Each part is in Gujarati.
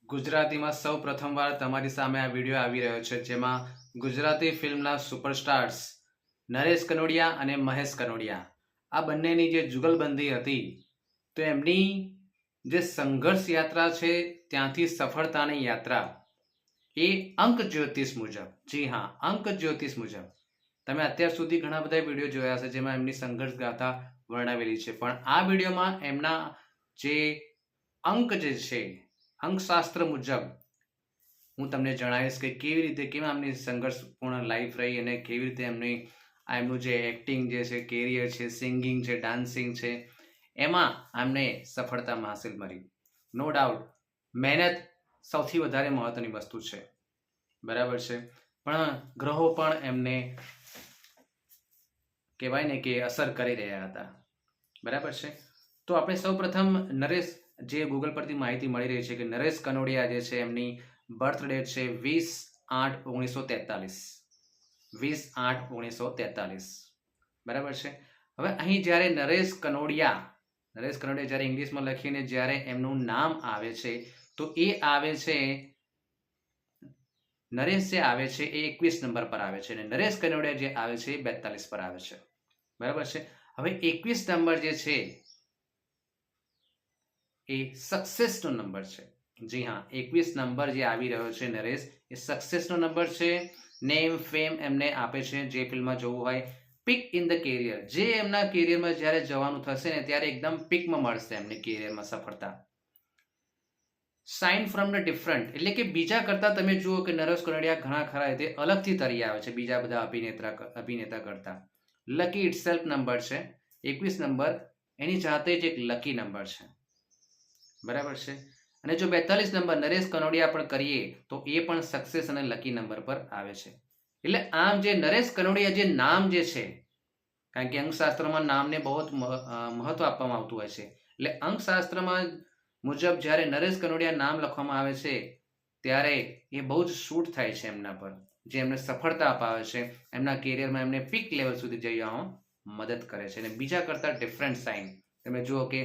ગુજરાતીમાં સૌ પ્રથમવાર તમારી સામે આ વિડીયો આવી રહ્યો છે, જેમાં ગુજરાતી ફિલ્મના સુપરસ્ટાર્સ નરેશ કનોડિયા અને મહેશ કનોડિયા આ બંનેની જે જુગલબંધી હતી, તો એમની જે સંઘર્ષ યાત્રા છે ત્યાંથી સફળતાની યાત્રા એ અંક જ્યોતિષ મુજબ, જી હા, અંક જ્યોતિષ મુજબ તમે અત્યાર સુધી ઘણા બધા વિડીયો જોયા છે જેમાં એમની સંઘર્ષ ગાથા વર્ણવેલી છે, પણ આ વિડીયોમાં એમના જે અંક જે છે, અંકશાસ્ત્ર મુજબ હું તમને જણાવીશ કે કેવી રીતે કેમ એમની સંઘર્ષપૂર્ણ લાઈફ રહી અને કેવી રીતે એમનું જે એક્ટિંગ જે છે, કેરિયર છે, સિંગિંગ છે, ડાન્સિંગ છે, એમાં એમને સફળતા હાંસિલ મળી. નો ડાઉટ મહેનત સૌથી વધારે મહત્વની વસ્તુ છે, બરાબર છે, પણ ગ્રહો પણ એમને કહેવાય ને કે અસર કરી રહ્યા હતા, બરાબર છે. તો આપણે સૌ પ્રથમ નરેશ, જે ગૂગલ પરથી માહિતી મળી રહી છે કે નરેશ કનોડિયા જે છે એમની બર્થ ડેટ છે 20/8/1943, 20/8/1943, બરાબર છે. હવે અહીં જ્યારે નરેશ કનોડિયા જ્યારે ઇંગ્લિશમાં લખીને જ્યારે એમનું નામ આવે છે તો એ આવે છે, નરેશ જે આવે છે એ 21 નંબર પર આવે છે અને નરેશ કનોડિયા જે આવે છે એ 42 પર આવે છે, બરાબર છે. હવે 21 નંબર જે છે એ સક્સેસનો નંબર છે. જી હા, 21 નંબર જે આવી રહ્યો છે નરેશ, એ સક્સેસનો નંબર છે. નેમ ફેમ એમને આપે છે, જે ફિલ્મમાં જોવું હોય. પીક ઇન ધ કેરિયર, જે એમના કેરિયરમાં જ્યારે જવાનું થશે ને ત્યારે એકદમ પીકમાં મળશે એમને કેરિયરમાં સફળતા. સાઇન ફ્રોમ ધ ડિફરન્ટ, એટલે કે બીજા કરતા તમે જુઓ કે નરેશ કનોડિયા ઘણા ખરા રીતે અલગથી તરી આવે છે બીજા બધા અભિનેતા કરતા. લકી ઇટસેલ્ફ નંબર છે 21 નંબર, એની જાતે જ એક લકી નંબર છે, બરાબર છે. અને જો 42 નંબર નરેશ કનોડિયા પણ કરીએ તો એ પણ સક્સેસ અને લકી નંબર પર આવે છે. એટલે આમ જે નરેશ કનોડિયા જે નામ જે છે, કારણ કે અંકશાસ્ત્રમાં નામને બહુ જ મહત્વ આપવામાં આવતું હોય છે, એટલે અંકશાસ્ત્રમાં મુજબ જ્યારે નરેશ કનોડિયા નામ લખવામાં આવે છે ત્યારે એ બહુ જ શૂટ થાય છે એમના પર, જે એમને સફળતા અપાવે છે, એમના કેરિયરમાં એમને પીક લેવલ સુધી જવામાં મદદ કરે છે. અને બીજા કરતા ડિફરન્ટ સાઇન તમે જુઓ કે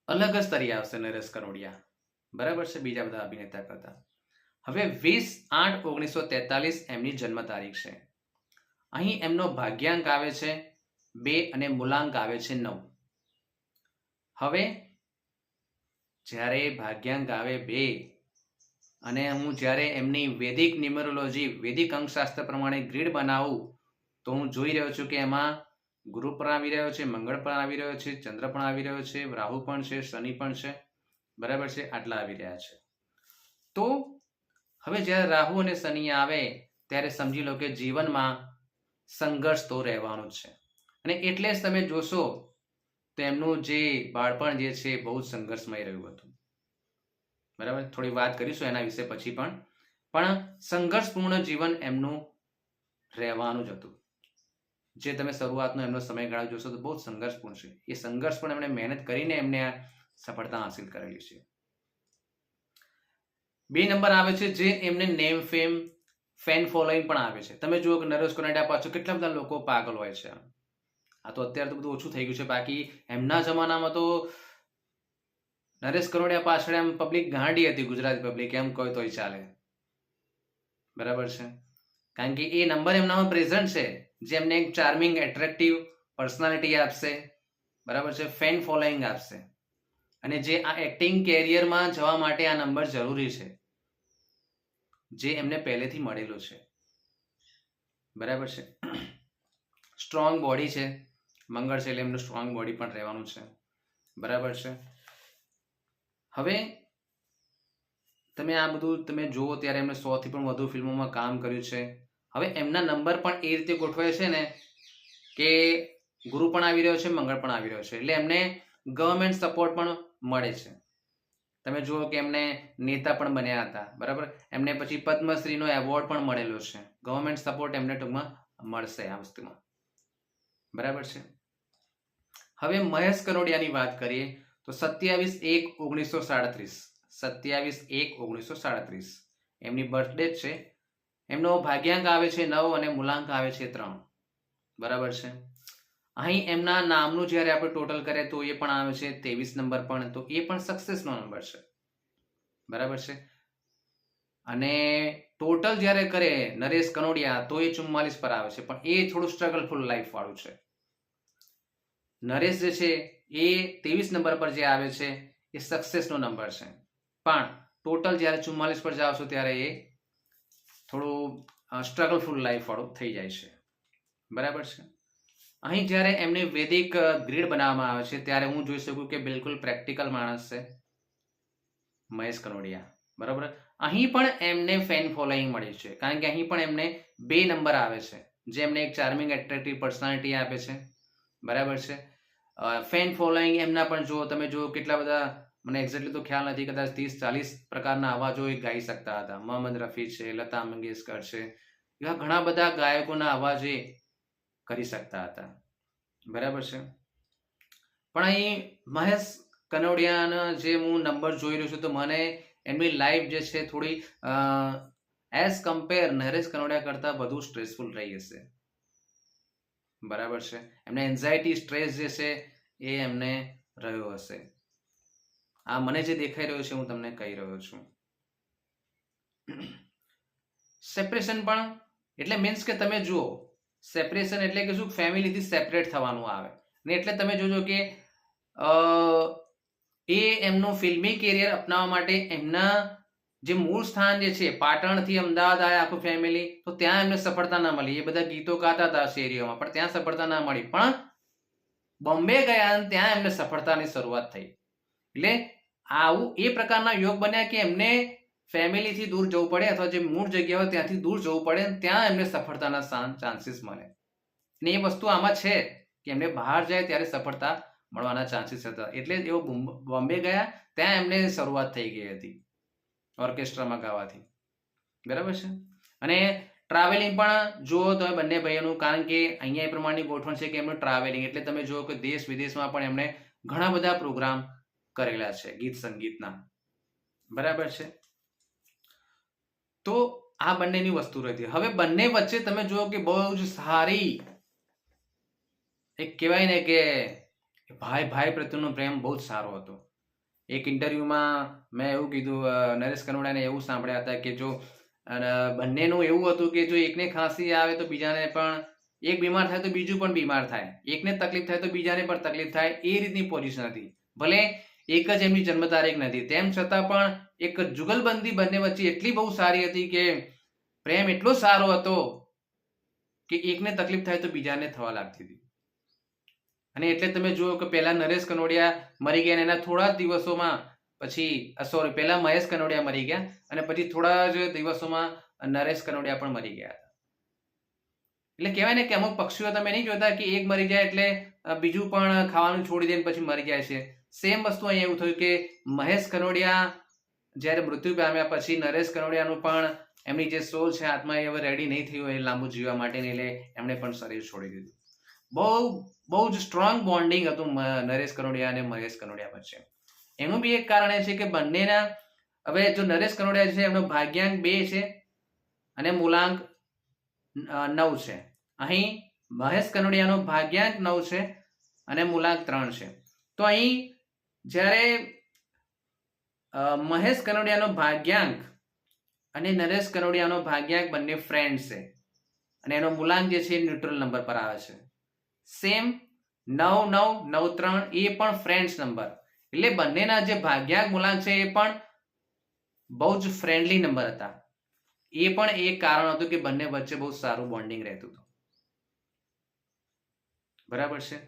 અલગ જ તરી આવશે નરેશ કનોડિયા, બરાબર છે, બીજા બધા અભિનેતા કરતા. હવે 20/8/1943 એમની જન્મ તારીખ છે. અહીં એમનો ભાગ્યાંક આવે છે 2 અને મૂલાંક આવે છે 9. હવે જ્યારે ભાગ્યાંક આવે 2 અને હું જ્યારે એમની વૈદિક ન્યુમેરોલોજી, વૈદિક અંકશાસ્ત્ર પ્રમાણે ગ્રીડ બનાવું તો હું જોઈ રહ્યો છું કે એમાં ગુરુ પણ આવી રહ્યો છે, મંગળ પણ આવી રહ્યો છે, ચંદ્ર પણ આવી રહ્યો છે, રાહુ પણ છે, શનિ પણ છે, બરાબર છે, આટલા આવી રહ્યા છે. તો હવે જ્યારે રાહુ અને શનિ આવે ત્યારે સમજી લો કે જીવનમાં સંઘર્ષ તો રહેવાનું જ છે. અને એટલે જ તમે જોશો તો એમનું જે બાળપણ જે છે બહુ જ સંઘર્ષમય રહ્યું હતું, બરાબર. થોડી વાત કરીશું એના વિશે પછી, પણ સંઘર્ષપૂર્ણ જીવન એમનું રહેવાનું જ હતું. જે તમે શરૂઆતનો એમનો સમયગાળો જોશો તો બહુ જ સંઘર્ષપૂર્ણ છે. એ સંઘર્ષ પણ એમણે મહેનત કરીને એમને આ સફળતા હાંસિલ કરેલી છે. 2 નંબર આવે છે જે એમને નેમ ફેમ ફેન ફોલોઈંગ પણ આવે છે. તમે જુઓ કે નરેશ કનોડિયા પાછળ કેટલા બધા લોકો પાગલ હોય છે. આ તો અત્યારે તો બધું ઓછું થઈ ગયું છે, બાકી એમના જમાનામાં તો નરેશ કનોડિયા પાછળ એમ પબ્લિક ગાંડી હતી, ગુજરાતી પબ્લિક, એમ કહે તોય ચાલે, બરાબર છે. કારણ કે એ નંબર એમનામાં પ્રેઝન્ટ છે, જે એમને એક ચાર્મિંગ એટ્રેક્ટિવ પર્સનાલિટી આપશે, બરાબર છે, ફેન ફોલોઈંગ આપશે. અને જે આ એક્ટિંગ કેરિયરમાં જવા માટે આ નંબર જરૂરી છે, જે એમને પહેલેથી મળેલો છે, બરાબર છે. સ્ટ્રોંગ બોડી છે, મંગળ છે એટલે એમનું સ્ટ્રોંગ બોડી પણ રહેવાનું છે, બરાબર છે. હવે તમે આ બધું તમે જુઓ ત્યારે એમને 100 થી પણ વધુ ફિલ્મોમાં કામ કર્યું છે. હવે એમના નંબર પણ એ રીતે ગોઠવાય છે ને કે ગુરુ પણ આવી રહ્યો છે, મંગળ પણ આવી રહ્યો છે, એટલે એમને ગવર્મેન્ટ સપોર્ટ પણ મળે છે. તમે જુઓ કે એમને નેતા પણ બન્યા હતા, બરાબર. એમને પછી પદ્મશ્રીનો એવોર્ડ પણ મળેલો છે. ગવર્મેન્ટ સપોર્ટ એમને ટૂંકમાં મળશે આ વસ્તુમાં, બરાબર છે. હવે મહેશ કનોડિયાની વાત કરીએ તો 27/1/1937, 27/1/1937 એમની બર્થ ડેટ છે. એમનો ભાગ્યાંક આવે છે 9 અને મૂલાંક આવે છે 3, બરાબર છે. અહીં એમના નામનું જ્યારે આપણે ટોટલ કરીએ તો એ પણ આવે છે 23 નંબર પણ, તો એ પણ સક્સેસનો નંબર છે, બરાબર છે. અને ટોટલ જ્યારે કરે નરેશ કનોડિયા તો એ 44 પર આવે છે, પણ એ થોડું સ્ટ્રગલફુલ લાઈફ વાળું છે. નરેશ જે છે એ 23 નંબર પર જે આવે છે એ સક્સેસનો નંબર છે, પણ ટોટલ જ્યારે 44 પર જાવ છો ત્યારે એ થોડું સ્ટ્રગલફુલ લાઈફ વાળું થઈ જાય છે. બરાબર છે. અહીં જ્યારે એમને વૈદિક ગ્રીડ બનાવવામાં આવે છે ત્યારે હું જોઈ શકું કે બિલકુલ પ્રેક્ટિકલ માણસ છે મહેશ કનોડિયા. બરાબર. અહીં પણ એમને ફેન ફોલોઈંગ મળી છે, કારણ કે અહીં પણ એમને 2 નંબર આવે છે, જે એમને એક ચાર્મિંગ એટ્રેક્ટિવ પર્સનાલિટી આપે છે. બરાબર છે. ફેન ફોલોઈંગ એમના પણ તમે જુઓ કેટલા બધા, મને એક્ઝેક્ટલી તો ખ્યાલ નથી, કદાચ 30-40 પ્રકારના અવાજો એ ગાઈ શકતા હતા. મોહમ્મદ રફી છે, લતા મંગેશકર છે, એવા ઘણા બધા ગાયકોના અવાજ એ કરી શકતા હતા. બરાબર છે. પણ અહીં મહેશ કનોડિયાના જે હું નંબર જોઈ રહ્યો છું તો મને એમની લાઈફ જે છે થોડી એઝ કમ્પેર નરેશ કનોડિયા કરતા વધુ સ્ટ્રેસફુલ રહી હશે. બરાબર છે. એમને એન્ઝાયટી સ્ટ્રેસ જે છે એ એમને રહ્યો હશે. આ મને જે દેખાઈ રહ્યું છે હું તમને કહી રહ્યો છું. સેપરેશન પણ એટલે મીન્સ કે તમે જુઓ, સેપરેશન એટલે કે શું, ફેમિલીથી સેપરેટ થવાનું આવે ને, એટલે તમે જોજો કે એ એમનું ફિલ્મી કેરિયર અપનાવવા માટે એમના જે મૂળ સ્થાન જે છે પાટણથી અમદાવાદ આવ્યા આખું ફેમિલી, તો ત્યાં એમને સફળતા ના મળી. એ બધા ગીતો ગાતા હતા શેરીઓમાં, પણ ત્યાં સફળતા ના મળી. પણ બોમ્બે ગયા ત્યાં એમને સફળતાની શરૂઆત થઈ. એટલે આવું એ પ્રકારના યોગ બન્યા કે એમને ફેમિલીથી દૂર જવું પડે, અથવા જે મૂળ જગ્યા હોય ત્યાંથી દૂર જવું પડે, ત્યાં એમને સફળતાના ચાન્સીસ મળે. ને એ વસ્તુ આમાં છે કે એમને બહાર જાય ત્યારે સફળતા મળવાના ચાન્સીસ હતા. એટલે એઓ બોમ્બે ગયા, ત્યાં એમને શરૂઆત થઈ ગઈ હતી ઓર્કેસ્ટ્રામાં ગાવાથી. બરાબર છે. અને ટ્રાવેલિંગ પણ જુઓ તો બંને ભાઈઓનું, કારણ કે અહીંયા એ પ્રમાણની ગોઠવણ છે કે એમનું ટ્રાવેલિંગ, એટલે તમે જુઓ કે દેશ વિદેશમાં પણ એમણે ઘણા બધા પ્રોગ્રામ કરેલા છે ગીત સંગીતના. બરાબર છે. તો આ બંનેની વસ્તુ રહેતી. હવે બંને વચ્ચે તમે જુઓ કે બહુ જ સારી એક કહેવાય ને કે ભાઈ ભાઈ પ્રત્યેનો પ્રેમ બહુ જ સારો હતો. એક ઇન્ટરવ્યુમાં મેં એવું કીધું, નરેશ કનોડિયાને એવું સાંભળ્યા હતા કે જો બંનેનું એવું હતું કે જો એકને ખાંસી આવે તો બીજાને પણ, એક બીમાર થાય તો બીજું પણ બીમાર થાય, એકને તકલીફ થાય તો બીજાને પણ તકલીફ થાય, એ રીતની પોઝિશન હતી. ભલે એક જ એમની જન્મ તારીખ નથી, તેમ છતાં પણ એક જુગલબંધી બંને વચ્ચે એટલી બહુ સારી હતી કે પ્રેમ એટલો સારો હતો કે એકને તકલીફ થાય તો બીજાને થવા લાગતી હતી. અને એટલે તમે જુઓ કે પહેલા નરેશ કનોડિયા મરી ગયા, એના થોડા જ દિવસોમાં પછી પહેલા મહેશ કનોડિયા મરી ગયા, અને પછી થોડા જ દિવસોમાં નરેશ કનોડિયા પણ મરી ગયા હતા. એટલે કહેવાય ને કે અમુક પક્ષીઓ તમે નહીં જોતા કે એક મરી જાય એટલે બીજું પણ ખાવાનું છોડી દે પછી મરી જાય છે. સેમ વસ્તુ અહીંયા એવું થયું કે મહેશ કનોડિયા જ્યારે મૃત્યુ પામ્યા પછી નરેશ કનોડિયાનું પણ એમની જે સોલ છે, આત્મા, એ હવે રેડી નહીં થયું એ લાંબુ જીવવા માટે, એટલે એમણે પણ શરીર છોડી દીધું. બહુ જ સ્ટ્રોંગ બોન્ડિંગ હતું નરેશ કનોડિયા અને મહેશ કનોડિયા વચ્ચે. એનું બી એક કારણ એ છે કે બંનેના, હવે જો નરેશ કનોડિયા છે એમનો ભાગ્યાંક 2 છે અને મૂલાંક 9 છે. અહીં મહેશ કનોડિયાનો ભાગ્યાંક 9 છે અને મૂલાંક 3 છે. તો અહીં જ્યારે મહેશ કનોડિયાનો ભાગ્યાંક અને નરેશ કનોડિયાનો ભાગ્યાંક બંને ફ્રેન્ડ છે, અને એનો મૂલાંક જે છે ન્યુટ્રલ નંબર પર આવે છે. સેમ 9-9-9-3 એ પણ ફ્રેન્ડ્સ નંબર, એટલે બંનેના જે ભાગ્યાંક મૂલાંક છે એ પણ બહુ જ ફ્રેન્ડલી નંબર હતા. એ પણ એક કારણ હતું કે બંને વચ્ચે બહુ સારું બોન્ડિંગ રહેતું હતું. બરાબર છે.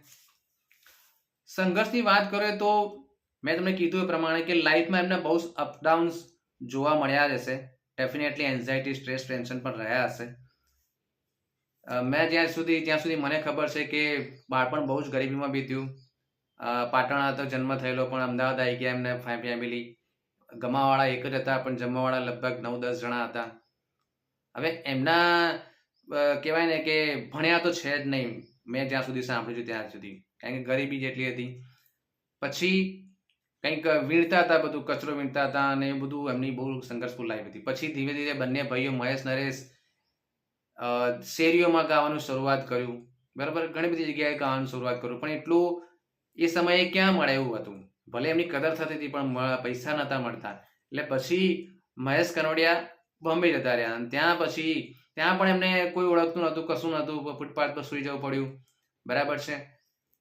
સંઘર્ષની વાત કરીએ તો મેં તમને કીધું એ પ્રમાણે કે લાઈફમાં એમના બહુ અપડાઉન્સ જોવા મળ્યા જ હશે. ડેફિનેટલી એન્ઝાયટી, સ્ટ્રેસ, ટેન્શન પણ રહ્યા હશે. મેં જ્યાં સુધી મને ખબર છે કે બાળપણ બહુ જ ગરીબીમાં બીત્યું. પાટણ હતો જન્મ થયેલો, પણ અમદાવાદ આવી ગયા એમને ફેમિલી. ગમાવાળા એક જ હતા, પણ જમવાવાળા લગભગ 9-10 જણા હતા. હવે એમના કહેવાય ને કે ભણ્યા તો છે જ નહીં, મેં જ્યાં સુધી સાંભળ્યું છે ત્યાં સુધી, કારણ કે ગરીબી જેટલી હતી. પછી કંઈક વીણતા હતા, બધું કચરો વીણતા હતા, અને એ બધું એમની બહુ સંઘર્ષફુલ લાઈફ હતી. પછી ધીરે ધીરે બંને ભાઈઓ મહેશ નરેશ શેરીઓમાં ગાવાનું શરૂઆત કર્યું. બરાબર, ઘણી બધી જગ્યાએ ગાવાનું શરૂઆત કર્યું, પણ એટલું એ સમયે ક્યાં મળે એવું હતું. ભલે એમની કદર થતી હતી પણ પૈસા નહોતા મળતા, એટલે પછી મહેશ કનોડિયા બોમ્બે જતા રહ્યા અને ત્યાં પણ એમને કોઈ ઓળખતું નહોતું, કશું નહોતું, ફૂટપાથ પર સુઈ જવું પડ્યું, બરાબર છે.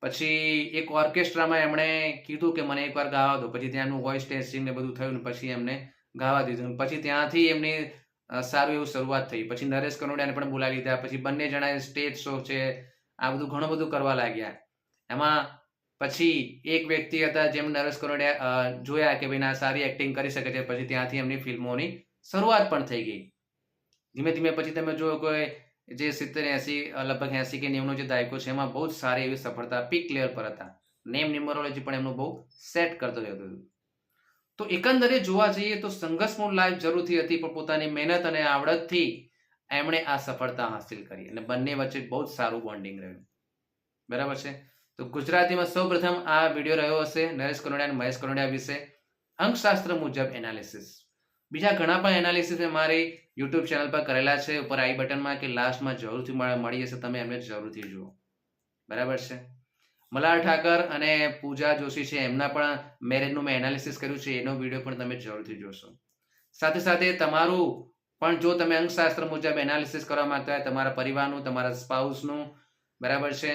પછી એક ઓર્કેસ્ટ્રામાં એમણે કીધું કે મને એકવાર ગાવા દો, પછી ત્યાંનું વોઇસ ટેસ્ટિંગ ને બધું થયું ને પછી એમને ગાવા દીધું. પછી ત્યાંથી એમની સારું એવું શરૂઆત થઈ. પછી નરેશ કનોડિયાને પણ બોલાવી લીધા. પછી બંને જણાએ સ્ટેજ શો છે, આ બધું ઘણું બધું કરવા લાગ્યા. એમાં પછી એક વ્યક્તિ હતા જેમ નરેશ કનોડિયા જોયા કે ભાઈ ના સારી એક્ટિંગ કરી શકે છે, પછી ત્યાંથી એમની ફિલ્મોની શરૂઆત પણ થઈ ગઈ. ધીમે ધીમે પછી તમે જુઓ કે જે 70-80 લગભગ 80 કે 90નો જે દાયકો છે એમાં બહુ જ સારી એવી સફળતા પીક લેવલ પર હતા. નેમ ન્યુમરોલોજી પણ એમનું બહુ સેટ કરતો રહેતો હતું. તો એકંદરે જોવા જઈએ તો સંઘર્ષપૂર્ણ લાઈફ જરૂરથી હતી, પણ પોતાની મહેનત અને આવડતથી એમણે આ સફળતા હાંસિલ કરી અને બંને વચ્ચે બહુ જ સારું બોન્ડિંગ રહ્યું, બરાબર છે. તો ગુજરાતીમાં સૌપ્રથમ આ વિડીયો રહ્યો હશે નરેશ કનોડિયા અને મહેશ કનોડિયા વિશે અંકશાસ્ત્ર મુજબ એનાલિસિસ. બીજા ઘણા પણ એનાલિસિસ મેં મારી યુટ્યુબ ચેનલ પર કરેલા છે, ઉપર આઈ બટનમાં કે લાસ્ટમાં જરૂરથી મળી જશે, તમે એમને જરૂરથી જુઓ, બરાબર છે. મલ્હાર ઠાકર અને પૂજા જોશી છે એમના પણ મેરેજનું મેં એનાલિસિસ કર્યું છે, એનો વિડીયો પણ તમે જરૂરથી જોશો. સાથે સાથે તમારું પણ જો તમે અંકશાસ્ત્ર મુજબ એનાલિસિસ કરવા માંગતા હોય, તમારા પરિવારનું, તમારા સ્પાઉસનું, બરાબર છે,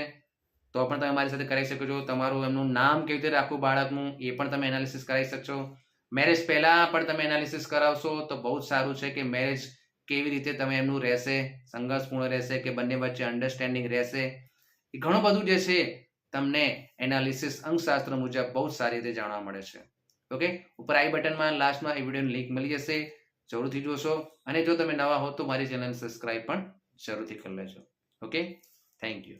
તો પણ તમે મારી સાથે કરી શકો છો. તમારું એમનું નામ કેવી રીતે રાખવું બાળકનું એ પણ તમે એનાલિસિસ કરાવી શકશો. મેરેજ પહેલા પણ તમે એનાલિસિસ કરાવશો તો બહુ જ સારું છે કે મેરેજ કેવી રીતે તમે એમનું રહેશે, સંઘર્ષપૂર્ણ રહેશે કે બંને વચ્ચે અન્ડરસ્ટેન્ડિંગ રહેશે, એ ઘણું બધું જે છે તમને એનાલિસિસ અંકશાસ્ત્ર મુજબ બહુ સારી રીતે જાણવા મળે છે. ઓકે, ઉપર આઈ બટનમાં લાસ્ટમાં એ વિડીયોની લિંક મળી જશે, જરૂરથી જોશો. અને જો તમે નવા હો તો મારી ચેનલ સબસ્ક્રાઇબ પણ જરૂરથી કરી લેજો. Okay, thank you.